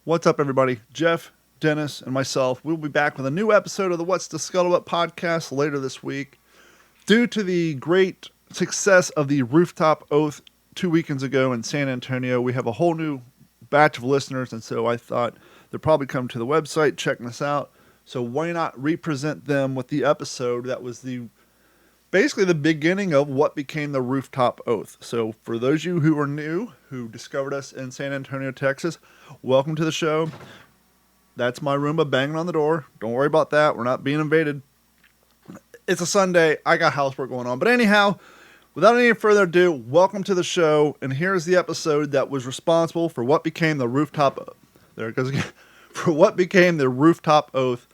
What's up, everybody? Jeff, Dennis, and myself, we'll be back with a new episode of the What's the Scuttlebutt podcast later this week. Due to the great success of the Rooftop Oath 2 weekends ago in San Antonio, we have a whole new batch of listeners, and so I thought they'll probably come to the website, checking us out. So why not represent them with the episode that was basically the beginning of what became the Rooftop Oath. So for those of you who are new, who discovered us in San Antonio, Texas, welcome to the show. That's my Roomba banging on the door. Don't worry about that. We're not being invaded. It's a Sunday. I got housework going on. But anyhow, without any further ado, welcome to the show. And here's the episode that was responsible for what became the Rooftop. There it goes again. For what became the Rooftop Oath,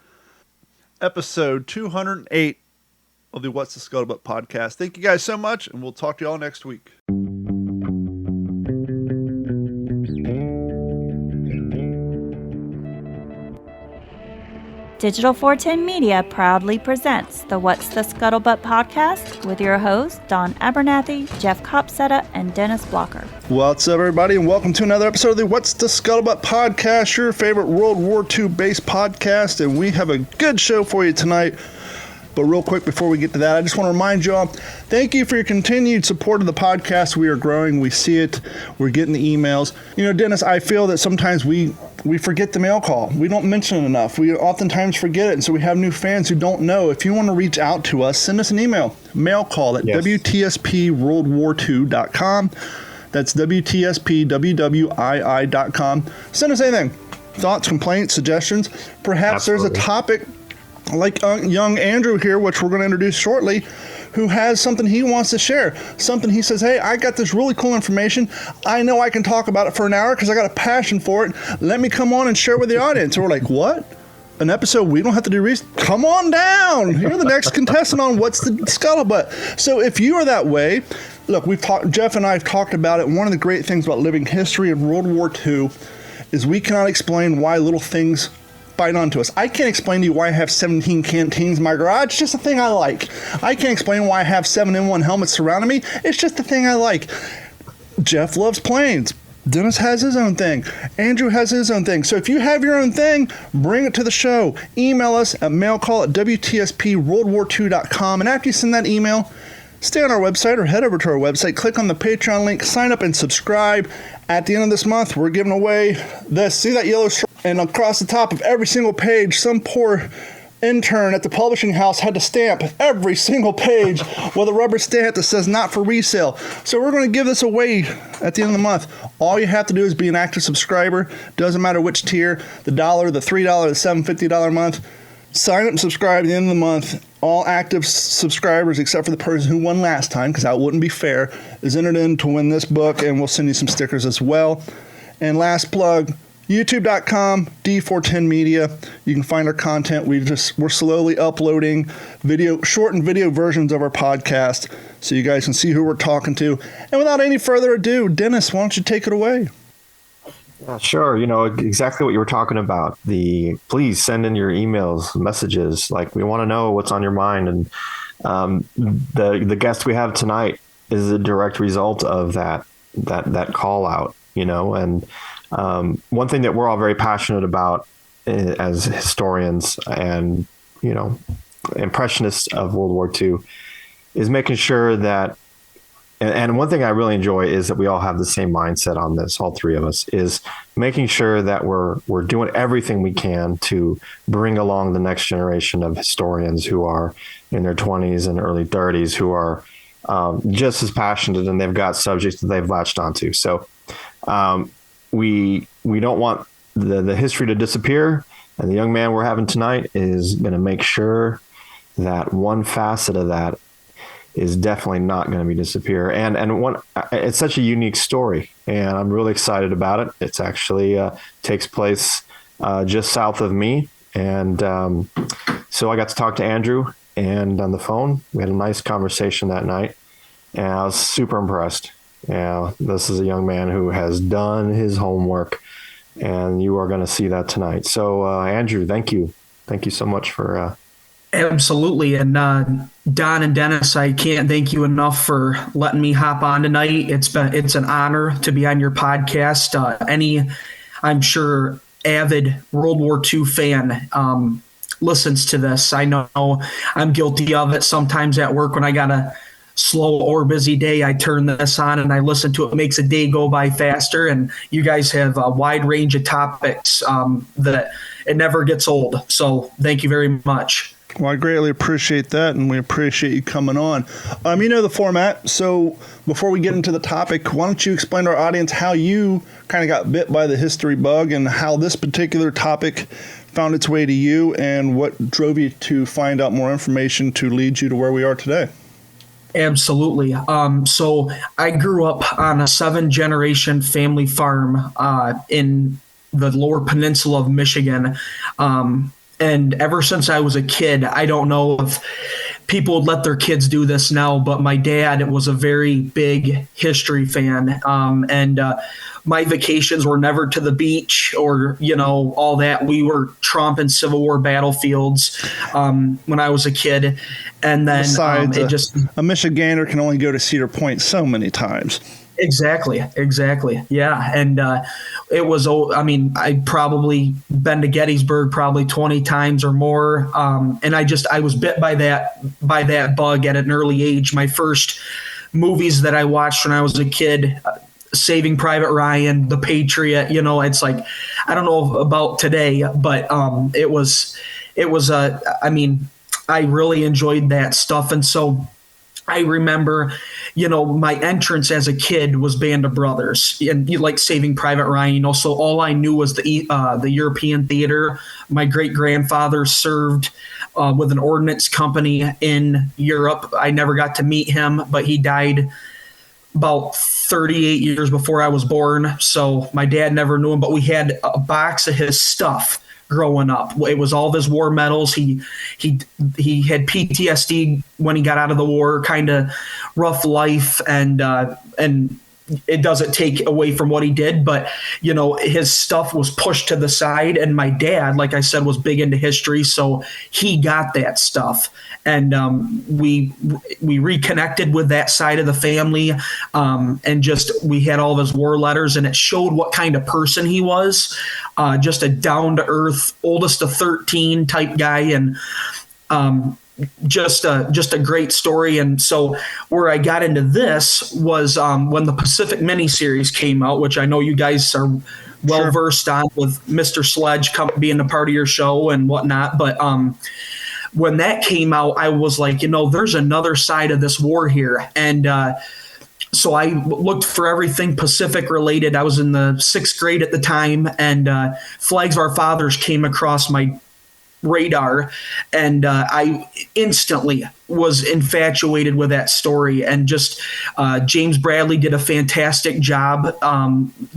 episode 208 of the What's the Scuttlebutt podcast. Thank you guys so much, and we'll talk to y'all next week. Digital 410 Media proudly presents the What's the Scuttlebutt podcast with your hosts, Don Abernathy, Jeff Copsetta, and Dennis Blocker. What's up, everybody, and welcome to another episode of the What's the Scuttlebutt podcast, your favorite World War II based podcast, and we have a good show for you tonight. But real quick, before we get to that, I just want to remind y'all, thank you for your continued support of the podcast. We are growing. We see it. We're getting the emails. You know, Dennis, I feel that sometimes we forget the mail call. We don't mention it enough. We oftentimes forget it. And so we have new fans who don't know. If you want to reach out to us, send us an email. Mail call at WTSPWorldWar2.com. That's WTSPWWII.com. Send us anything. Thoughts, complaints, suggestions. Perhaps There's a topic like young Andrew here, which we're going to introduce shortly, who has something he wants to share. Something he says, hey, I got this really cool information. I know I can talk about it for an hour because I got a passion for it. Let me come on and share with the audience. And we're like, what? An episode we don't have to do research? Come on down. You're the next contestant on What's the Scuttlebutt. So if you are that way, look, Jeff and I have talked about it. One of the great things about living history in World War II is we cannot explain why little things bite onto us. I can't explain to you why I have 17 canteens in my garage. It's just a thing I like. I can't explain why I have 7-in-1 helmets surrounding me. It's just a thing I like. Jeff loves planes. Dennis has his own thing. Andrew has his own thing. So if you have your own thing, bring it to the show. Email us at mailcall@WTSPWorldWar2.com. And after you send that email, stay on our website or head over to our website, click on the Patreon link, sign up and subscribe. At the end of this month, we're giving away this. See that yellow stripe? And across the top of every single page, some poor intern at the publishing house had to stamp every single page with a rubber stamp that says not for resale. So we're going to give this away at the end of the month. All you have to do is be an active subscriber. Doesn't matter which tier, the $1, the $3, the $7.50 a month. Sign up and subscribe at the end of the month. All active subscribers, except for the person who won last time, because that wouldn't be fair, is entered in to win this book, and we'll send you some stickers as well. And last plug, YouTube.com, D410 Media. You can find our content. We're slowly uploading shortened video versions of our podcast so you guys can see who we're talking to. And without any further ado, Dennis, why don't you take it away? Sure. You know, exactly what you were talking about. Please send in your emails, messages. Like, we want to know what's on your mind. And the guest we have tonight is a direct result of that call out, you know. And one thing that we're all very passionate about as historians and, you know, impressionists of World War II is making sure that, and one thing I really enjoy is that we all have the same mindset on this, all three of us, is making sure that we're doing everything we can to bring along the next generation of historians who are in their 20s and early 30s, who are just as passionate, and they've got subjects that they've latched onto. So we don't want the history to disappear, and the young man we're having tonight is going to make sure that one facet of that is definitely not going to disappear. And it's such a unique story, and I'm really excited about it. It's actually takes place just south of me. And so I got to talk to Andrew and on the phone. We had a nice conversation that night, and I was super impressed. Yeah, this is a young man who has done his homework, and you are going to see that tonight. So Andrew, thank you. Thank you so much for Absolutely. And Don and Dennis, I can't thank you enough for letting me hop on tonight. It's an honor to be on your podcast. I'm sure avid World War II fan listens to this. I know I'm guilty of it sometimes at work when I got a slow or busy day. I turn this on and I listen to it. It makes a day go by faster. And you guys have a wide range of topics that it never gets old. So thank you very much. Well, I greatly appreciate that, and we appreciate you coming on. You know the format, so before we get into the topic, why don't you explain to our audience how you kind of got bit by the history bug and how this particular topic found its way to you and what drove you to find out more information to lead you to where we are today? Absolutely. So I grew up on a 7-generation family farm in the Lower Peninsula of Michigan. And ever since I was a kid, I don't know if people would let their kids do this now, but my dad was a very big history fan. And my vacations were never to the beach or, all that. We were tromping Civil War battlefields when I was a kid. And then besides, a Michigander can only go to Cedar Point so many times. Exactly. Yeah. And it was, I'd probably been to Gettysburg probably 20 times or more. And I was bit by that bug at an early age. My first movies that I watched when I was a kid, Saving Private Ryan, The Patriot, it's like, I don't know about today, but I really enjoyed that stuff. And so I remember, my entrance as a kid was Band of Brothers and like Saving Private Ryan. So all I knew was the European theater. My great grandfather served with an ordnance company in Europe. I never got to meet him, but he died about 38 years before I was born. So my dad never knew him, but we had a box of his stuff growing up. It was all of his war medals. He had PTSD when he got out of the war, kind of rough life, and it doesn't take away from what he did, but his stuff was pushed to the side. And my dad, like I said, was big into history, so he got that stuff. And we reconnected with that side of the family, and we had all of his war letters, and it showed what kind of person he was. Just a down-to-earth, oldest of 13 type guy, and just a great story. And so where I got into this was when the Pacific miniseries came out, which I know you guys are well versed on with Mr. Sledge being a part of your show and whatnot. But when that came out, I was like, there's another side of this war here. And so I looked for everything Pacific related. I was in the 6th grade at the time, and Flags of Our Fathers came across my radar, and I instantly was infatuated with that story. And just James Bradley did a fantastic job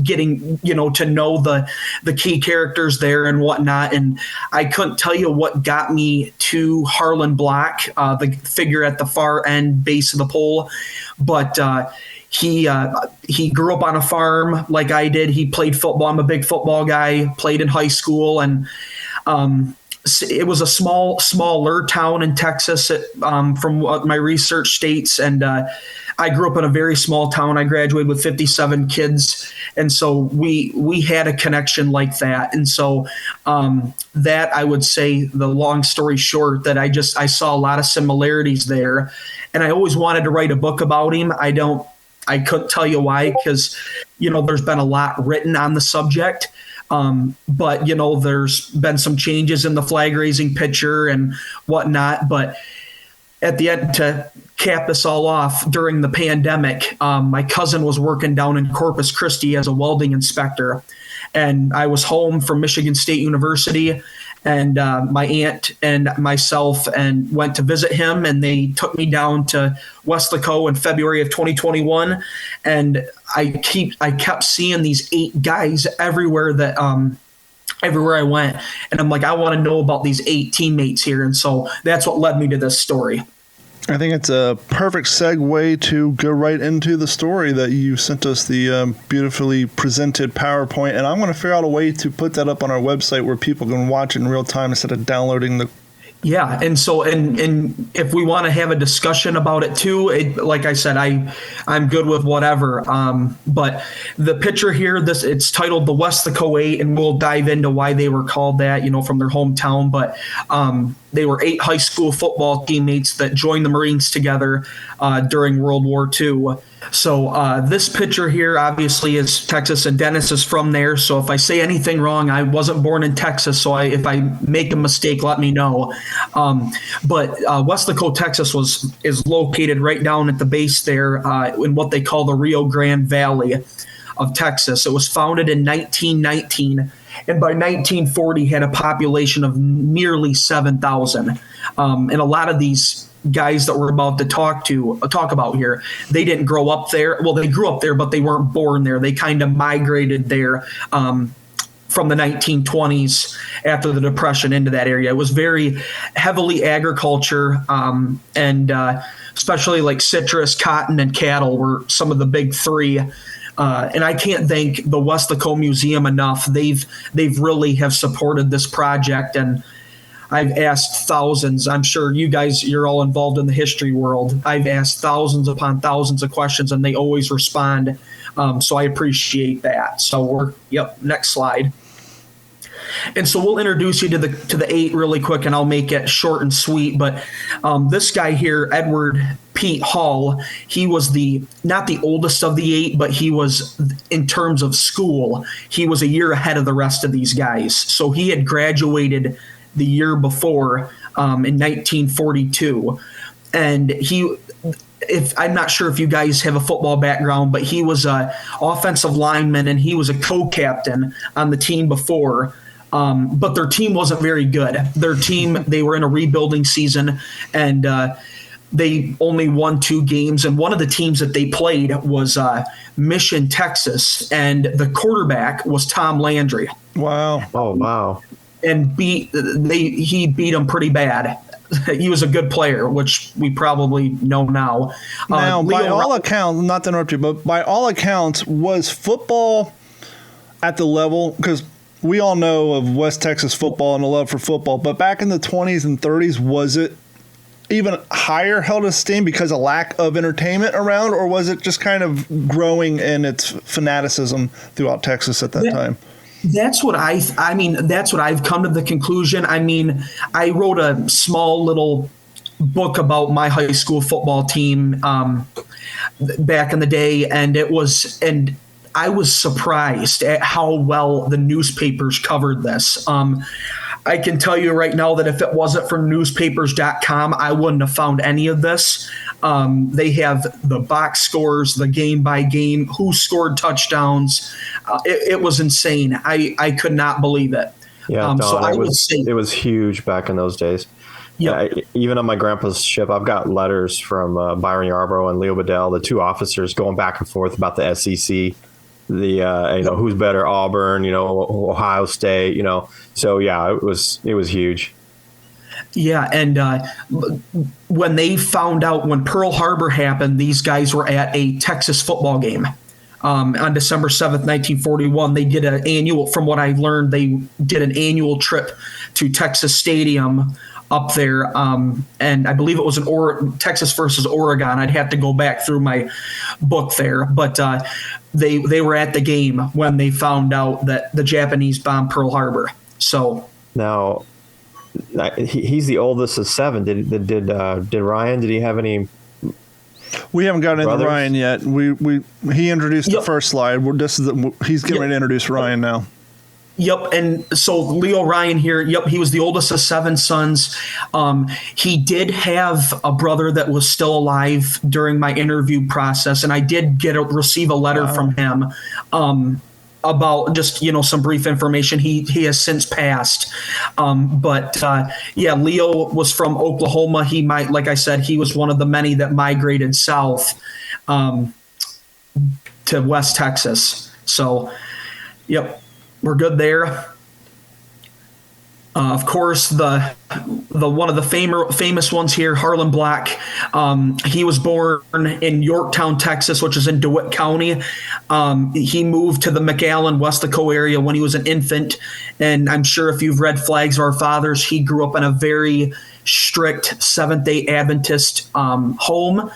getting to know the key characters there and whatnot. And I couldn't tell you what got me to Harlan Block, the figure at the far end base of the pole, but he grew up on a farm like I did. He played football. I'm a big football guy, played in high school, and it was a smaller town in Texas, from what my research states. And I grew up in a very small town. I graduated with 57 kids. And so we had a connection like that. And so that, I would say, the long story short, that I saw a lot of similarities there. And I always wanted to write a book about him. I couldn't tell you why, because, there's been a lot written on the subject. But, there's been some changes in the flag raising picture and whatnot. But at the end, to cap this all off, during the pandemic, my cousin was working down in Corpus Christi as a welding inspector. And I was home from Michigan State University, and my aunt and myself and went to visit him, and they took me down to Weslaco in February of 2021. And I kept seeing these 8 guys everywhere everywhere I went. And I'm like, I want to know about these 8 teammates here. And so that's what led me to this story. I think it's a perfect segue to go right into the story that you sent us, the beautifully presented PowerPoint. And I'm going to figure out a way to put that up on our website where people can watch it in real time instead of downloading the Yeah, and so and if we want to have a discussion about it too, like I said, I'm good with whatever. But the picture here, it's titled the Weslaco 8, and we'll dive into why they were called that, from their hometown. But they were 8 high school football teammates that joined the Marines together during World War II. So this picture here obviously is Texas, and Dennis is from there. So if I say anything wrong, I wasn't born in Texas. So if I make a mistake, let me know. But Weslaco, Texas is located right down at the base there in what they call the Rio Grande Valley of Texas. It was founded in 1919, and by 1940 had a population of nearly 7,000. And a lot of these guys that we're about to talk about here, they didn't grow up there. Well, they grew up there, but they weren't born there. They kind of migrated there from the 1920s after the Depression into that area. It was very heavily agriculture, and especially like citrus, cotton, and cattle were some of the big three. And I can't thank the Weslaco Museum enough. They've really have supported this project, and I've asked thousands. I'm sure you're all involved in the history world. I've asked thousands upon thousands of questions, and they always respond. So I appreciate that. So next slide. And so we'll introduce you to the 8 really quick, and I'll make it short and sweet. But this guy here, Edward Pete Hall, he was not the oldest of the 8, but he was, in terms of school, he was a year ahead of the rest of these guys. So he had graduated the year before in 1942, and I'm not sure if you guys have a football background, but he was a offensive lineman, and he was a co-captain on the team before. But their team wasn't very good. Their team, they were in a rebuilding season, and they only won 2 games. And one of the teams that they played was Mission, Texas, and the quarterback was Tom Landry. Wow. Oh, wow. And he beat them pretty bad. He was a good player, which we probably know now. Now, by all accounts, not to interrupt you, but by all accounts, was football at the level, because we all know of West Texas football and the love for football, but back in the 20s and 30s, was it even higher held esteem because of lack of entertainment around, or was it just kind of growing in its fanaticism throughout Texas at that time? That's what that's what I've come to the conclusion. I mean, I wrote a small little book about my high school football team back in the day, and I was surprised at how well the newspapers covered this. I can tell you right now that if it wasn't for newspapers.com, I wouldn't have found any of this. They have the box scores, the game by game, who scored touchdowns. It was insane. I could not believe it. Yeah, Don, it was huge back in those days. Yeah, even on my grandpa's ship, I've got letters from Byron Yarbrough and Leo Bedell, the 2 officers, going back and forth about the SEC. Who's better, Auburn, Ohio State, So yeah, it was huge. Yeah, and when they found out, when Pearl Harbor happened, these guys were at a Texas football game on December 7th, 1941. They did from what I learned, they did an annual trip to Texas Stadium up there, and I believe it was Texas versus Oregon. I'd have to go back through my book there, but they were at the game when they found out that the Japanese bombed Pearl Harbor. So now he's the oldest of 7. Did Ryan? Did he have any? We haven't gotten into Ryan yet. He introduced the first slide. He's getting ready to introduce Ryan now. Yep, and so Leo Ryan here, he was the oldest of 7 sons. He did have a brother that was still alive during my interview process, and I did receive a letter from him about just, some brief information. He has since passed. But Leo was from Oklahoma. Like I said, he was one of the many that migrated south to West Texas. So, we're good there. Of course, the one of the famous ones here, Harlan Black. He was born in Yorktown, Texas, which is in DeWitt County. He moved to the McAllen, Weslaco area when he was an infant. And I'm sure if you've read Flags of Our Fathers, he grew up in a very strict Seventh-day Adventist home.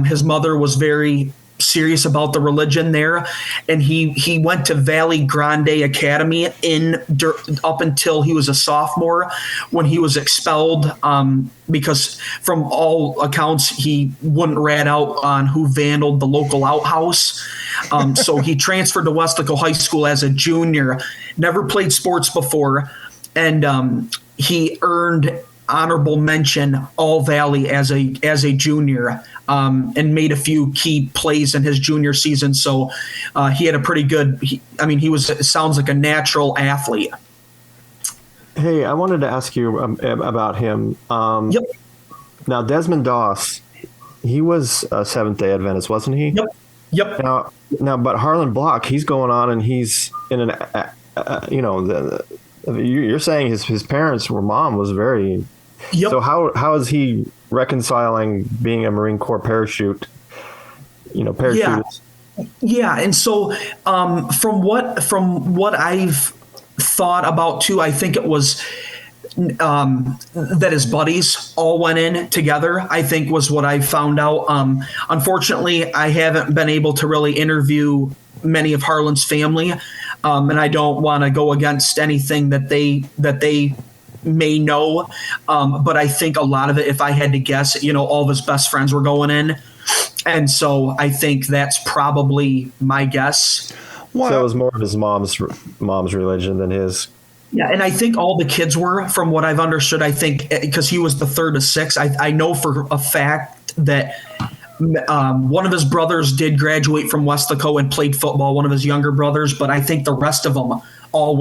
His mother was very serious about the religion there, and he went to Valley Grande Academy up until he was a sophomore, when he was expelled because from all accounts he wouldn't rat out on who vandaled the local outhouse. So he transferred to Weslaco High School as a junior, never played sports before, and he earned honorable mention All Valley as a junior, and made a few key plays in his junior season. So he had a pretty good. It sounds like a natural athlete. Hey, I wanted to ask you about him. Yep. Now, Desmond Doss, he was a Seventh-day Adventist, wasn't he? Yep. Now, but Harlan Block, he's going on and he's in an, you're saying his parents or mom was very. Yep. So how is he reconciling being a Marine Corps parachutist? Yeah, and so from what I've thought about too, I think it was that his buddies all went in together, I think was what I found out. Unfortunately, I haven't been able to really interview many of Harlan's family, and I don't want to go against anything that they may know. But I think a lot of it, if I had to guess, all of his best friends were going in. And so I think that's probably my guess. So it was more of his mom's religion than his. Yeah, and I think all the kids were, from what I've understood. I think because he was the third of six, I know for a fact that one of his brothers did graduate from Weslaco and played football, one of his younger brothers, but I think the rest of them all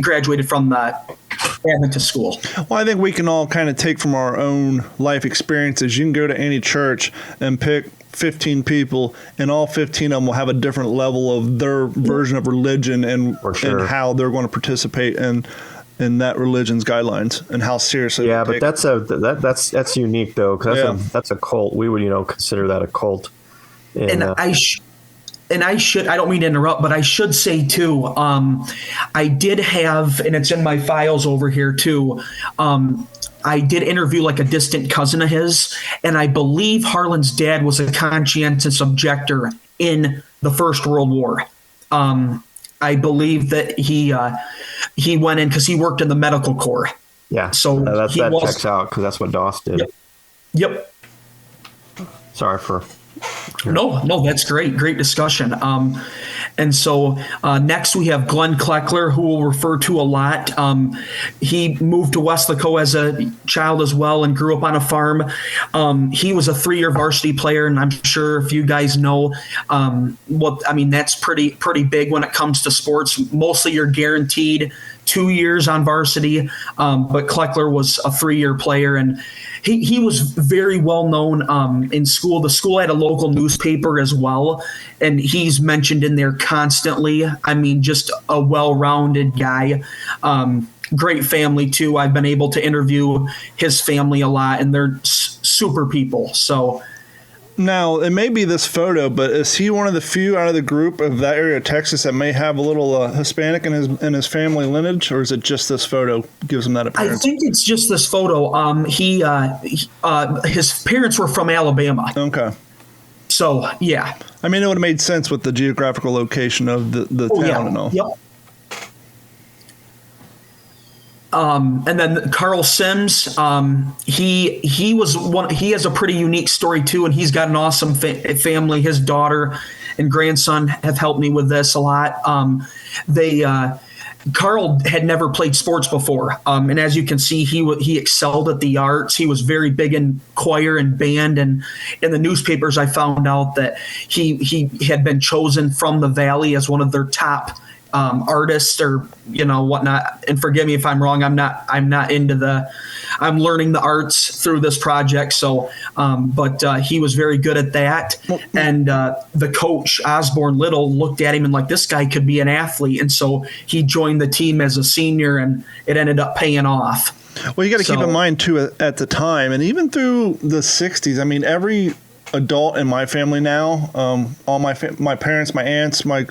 graduated from the Adventist school. Well, I think we can all kind of take from our own life experiences. You can go to any church and pick 15 people, and all 15 of them will have a different level of their version of religion and how they're going to participate in that religion's guidelines and how seriously. Yeah, but that's unique though, because that's a cult. We would consider that a cult. I don't mean to interrupt, but I should say too, I did have, and it's in my files over here too, I did interview like a distant cousin of his, and I believe Harlan's dad was a conscientious objector in the First World War. I believe that he went in because he worked in the medical corps. Yeah, so that checks out because that's what Doss did. Yep. Sorry for. No, that's great. Great discussion. And so next we have Glenn Kleckler, who we'll refer to a lot. He moved to Weslaco as a child as well and grew up on a farm. He was a 3-year varsity player, and I'm sure if you guys know, that's pretty big when it comes to sports. Mostly you're guaranteed 2 years on varsity, but Kleckler was a 3-year player, and he was very well known in school. The school had a local newspaper as well, and he's mentioned in there constantly. I mean, just a well-rounded guy. Great family too. I've been able to interview his family a lot, and they're super people. So. Now, it may be this photo, but is he one of the few out of the group of that area of Texas that may have a little Hispanic in his family lineage, or is it just this photo gives him that appearance? I think it's just this photo. His parents were from Alabama. Okay. So, yeah. I mean, it would have made sense with the geographical location of the town and all. Yep. And then Carl Sims, he was one. He has a pretty unique story too, and he's got an awesome family. His daughter and grandson have helped me with this a lot. Carl had never played sports before, and as you can see, he excelled at the arts. He was very big in choir and band, and in the newspapers, I found out that he had been chosen from the Valley as one of their top artists or whatnot. And forgive me if I'm wrong. I'm not I'm learning the arts through this project. So, but he was very good at that. And the coach Osborne Little looked at him and this guy could be an athlete. And so he joined the team as a senior, and it ended up paying off. Well, you got to keep in mind too, at the time, and even through the 60s, I mean, every adult in my family now, all my parents, my aunts, my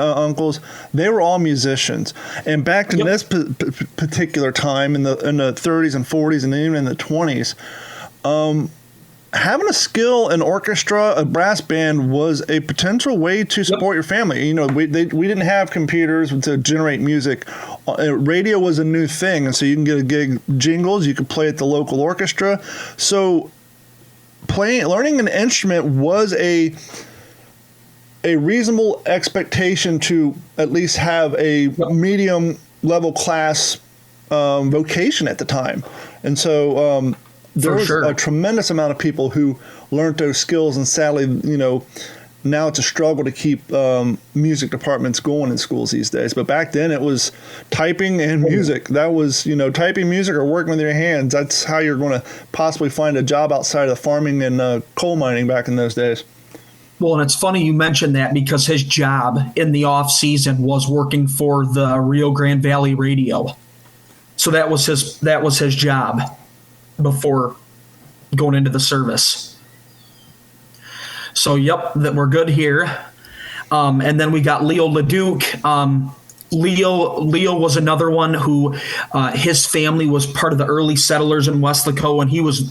uncles, they were all musicians. And back in this particular time, in the 30s and 40s and even in the 20s, having a skill in orchestra, a brass band, was a potential way to support your family. You know, we didn't have computers to generate music. Radio was a new thing, and so you can get a gig jingles. You could play at the local orchestra. So learning an instrument was a reasonable expectation to at least have a medium level class vocation at the time. And so there was a tremendous amount of people who learned those skills, and sadly, you know, now it's a struggle to keep music departments going in schools these days. But back then it was typing and music. That was, you know, typing music or working with your hands. That's how you're going to possibly find a job outside of farming and coal mining back in those days. Well, and it's funny you mentioned that, because his job in the off season was working for the Rio Grande Valley Radio. So that was his job before going into the service. So, that we're good here. And then we got Leo Leduc. Leo was another one who his family was part of the early settlers in Weslaco, and he was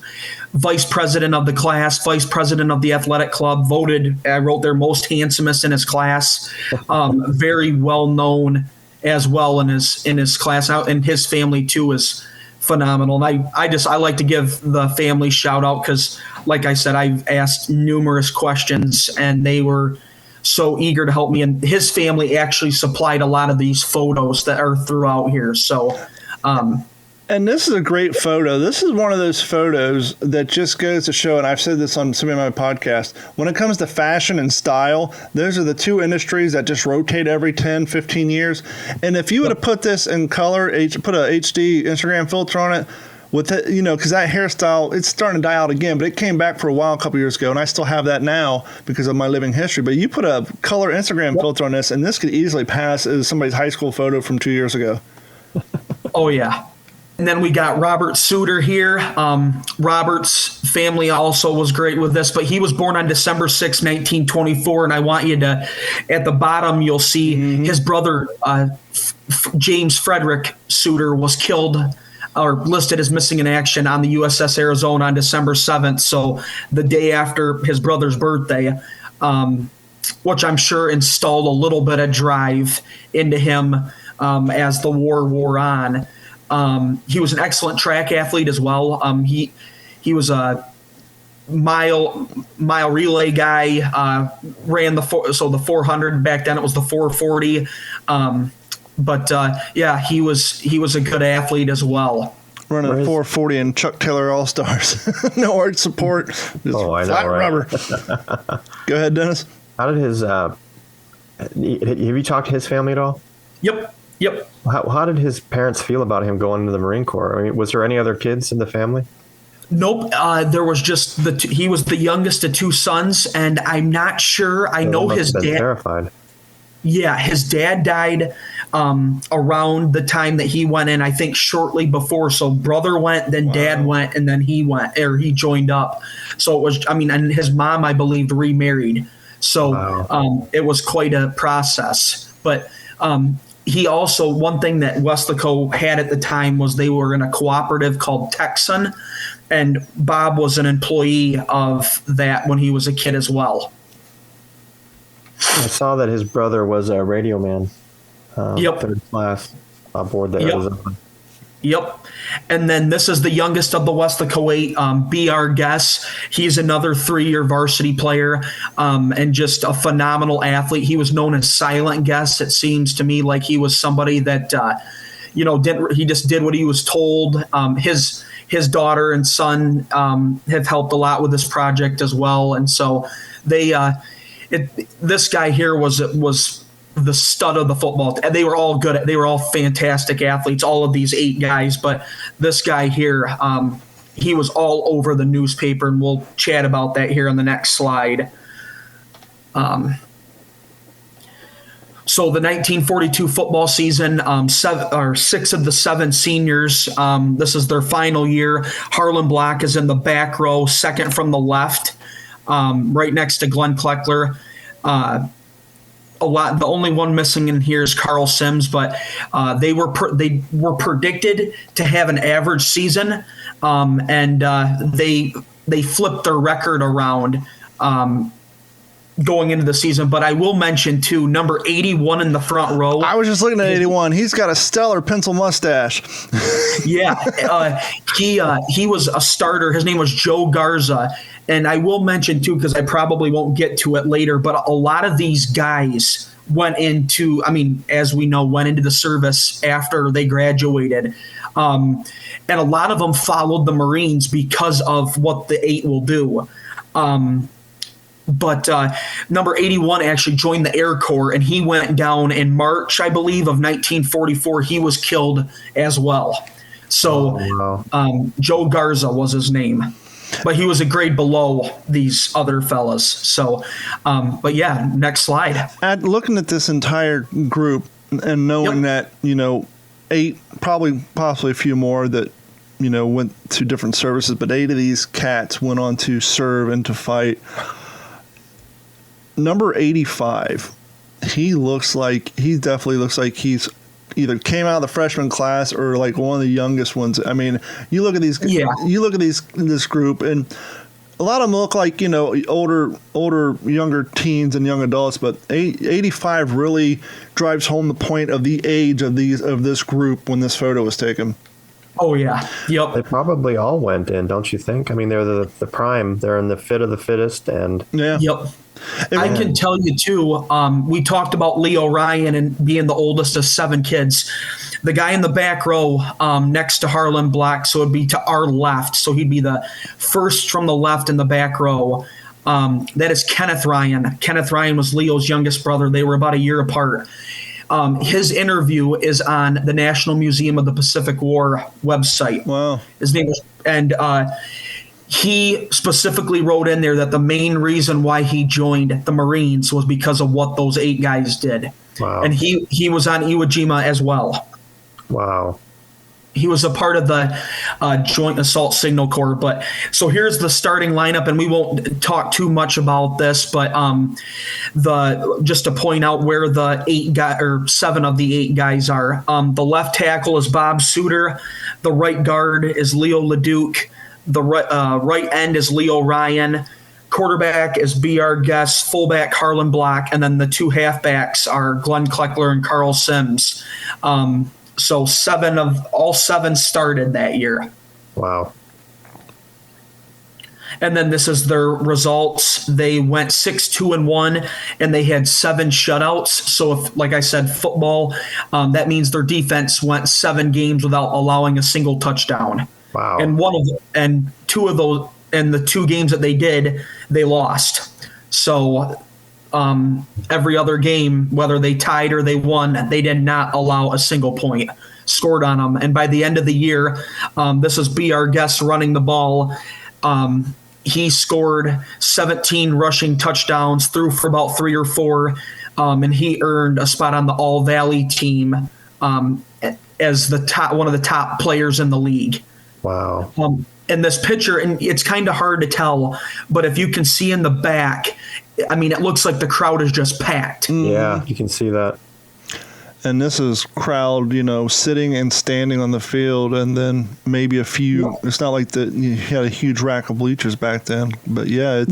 vice president of the class, vice president of the athletic club, voted, I wrote there, most handsomest in his class, very well known as well in his class, and his family too is phenomenal. And I like to give the family shout out, because like I said, I've asked numerous questions and they were so eager to help me, and his family actually supplied a lot of these photos that are throughout here. So and this is a great photo. This is one of those photos that just goes to show, and I've said this on some of my podcasts, when it comes to fashion and style, those are the two industries that just rotate every 10, 15 years. And if you would have put this in color, put a HD Instagram filter on it, with it, you know, because that hairstyle, it's starting to die out again, but it came back for a while a couple years ago, and I still have that now because of my living history. But you put a color Instagram filter on this, and this could easily pass as somebody's high school photo from 2 years ago. Oh, yeah. And then we got Robert Suter here. Robert's family also was great with this, but he was born on December 6, 1924. And I want you to, at the bottom, you'll see his brother, James Frederick Suter, was killed or listed as missing in action on the USS Arizona on December 7th. So the day after his brother's birthday, which I'm sure installed a little bit of drive into him as the war wore on. He was an excellent track athlete as well. He was a mile relay guy, ran the 400. Back then it was the 440. He was a good athlete as well. Running a 440 and Chuck Taylor All-Stars. No arch support. Just I know, flat right? rubber. Go ahead, Dennis. How did his have you talked to his family at all? Yep. How did his parents feel about him going into the Marine Corps? I mean, was there any other kids in the family? Nope. There was just he was the youngest of two sons, and I'm not sure. I know his dad. Terrified. Yeah, his dad died around the time that he went in, I think shortly before. So brother went, then dad went, and then he went, or he joined up. So it was, and his mom, I believe, remarried. So it was quite a process. But he also, one thing that Weslaco had at the time was they were in a cooperative called Texan, and Bob was an employee of that when he was a kid as well. I saw that his brother was a radio man, third class aboard the Arizona. Yep. And then this is the youngest of the Weslaco 8, B.R. Guess. He's another 3-year varsity player and just a phenomenal athlete. He was known as Silent Guess. It seems to me like he was somebody that, he just did what he was told. His daughter and son have helped a lot with this project as well. And so this guy here was the stud of the football. They were all good. They were all fantastic athletes, all of these 8 guys. But this guy here, he was all over the newspaper, and we'll chat about that here on the next slide. So the 1942 football season, 6 of the 7 seniors, this is their final year. Harlan Block is in the back row, second from the left, right next to Glenn Kleckler. a lot. The only one missing in here is Carl Sims, but they were predicted to have an average season, and they flipped their record around going into the season. But I will mention too, number 81 in the front row. I was just looking at 81. He's got a stellar pencil mustache. Yeah, he was a starter. His name was Joe Garza. And I will mention too, because I probably won't get to it later, but a lot of these guys went into the service after they graduated. And a lot of them followed the Marines because of what the 8 will do. But number 81 actually joined the Air Corps, and he went down in March, I believe, of 1944. He was killed as well. So Joe Garza was his name. But he was a grade below these other fellas. So, but yeah, next slide. Looking at this entire group and knowing that, 8, possibly a few more that, went to different services, but 8 of these cats went on to serve and to fight. Number 85, he definitely looks like he's either came out of the freshman class or like one of the youngest ones. I mean, you look at these, this group, and a lot of them look like, older, younger teens and young adults, but 85 really drives home the point of the age of this group when this photo was taken. Oh yeah. Yep. They probably all went in, don't you think? I mean, they're the prime. They're in the fit of the fittest, and Yep. I can tell you too, we talked about Leo Ryan and being the oldest of 7 kids. The guy in the back row next to Harlan Black, so it'd be to our left, so he'd be the first from the left in the back row. That is Kenneth Ryan. Kenneth Ryan was Leo's youngest brother. They were about a year apart. His interview is on the National Museum of the Pacific War website. Wow. His name was, and he specifically wrote in there that the main reason why he joined the Marines was because of what those 8 guys did. Wow. And he was on Iwo Jima as well. Wow. He was a part of the Joint Assault Signal Corps. But so here's the starting lineup, and we won't talk too much about this, but just to point out where the 7 of the 8 guys are. The left tackle is Bob Suter. The right guard is Leo Leduc. The right end is Leo Ryan. Quarterback is B.R. Guest. Fullback Harlan Black. And then the 2 halfbacks are Glenn Kleckler and Carl Sims. So all 7 started that year. Wow. And then this is their results. They went 6-2-1, and they had 7 shutouts. So if, like I said, football, that means their defense went 7 games without allowing a single touchdown. Wow. And 2 of those, and the 2 games that they did, they lost. So every other game, whether they tied or they won, they did not allow a single point scored on them. And by the end of the year, this is B.R. Guest running the ball. He scored 17 rushing touchdowns, threw for about 3 or 4, and he earned a spot on the All Valley team as one of the top players in the league. Wow. In this picture, and it's kind of hard to tell, but if you can see in the back, I mean, it looks like the crowd is just packed. Yeah, you can see that. And this is crowd, sitting and standing on the field, and then maybe a few. It's not like you had a huge rack of bleachers back then, but yeah,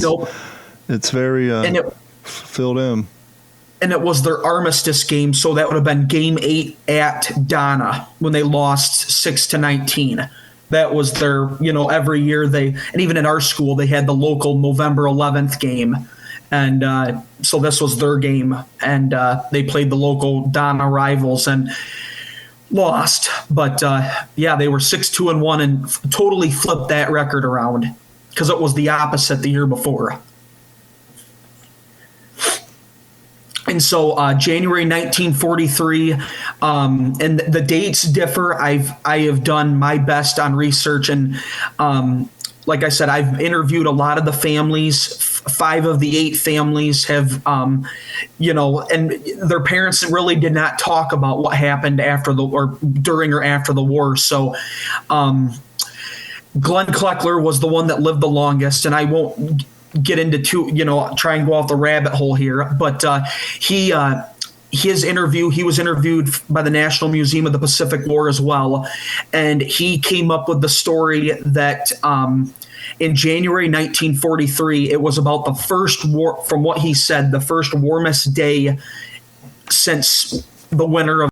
it's very filled in. And it was their armistice game, so that would have been game 8 at Donna when they lost 6-19. That was their, every year and even in our school, they had the local November 11th game. And so this was their game. And they played the local Donna rivals and lost. But they were 6-2-1 and totally flipped that record around because it was the opposite the year before. And so January 1943, and the dates differ. I have done my best on research, and like I said, I've interviewed a lot of the families. 5 of the 8 families have, and their parents really did not talk about what happened during or after the war. So Glenn Kleckler was the one that lived the longest, and I won't get into try and go off the rabbit hole here, but he was interviewed by the National Museum of the Pacific War as well, and he came up with the story that in January 1943, it was about the first war, from what he said, the first warmest day since the winter of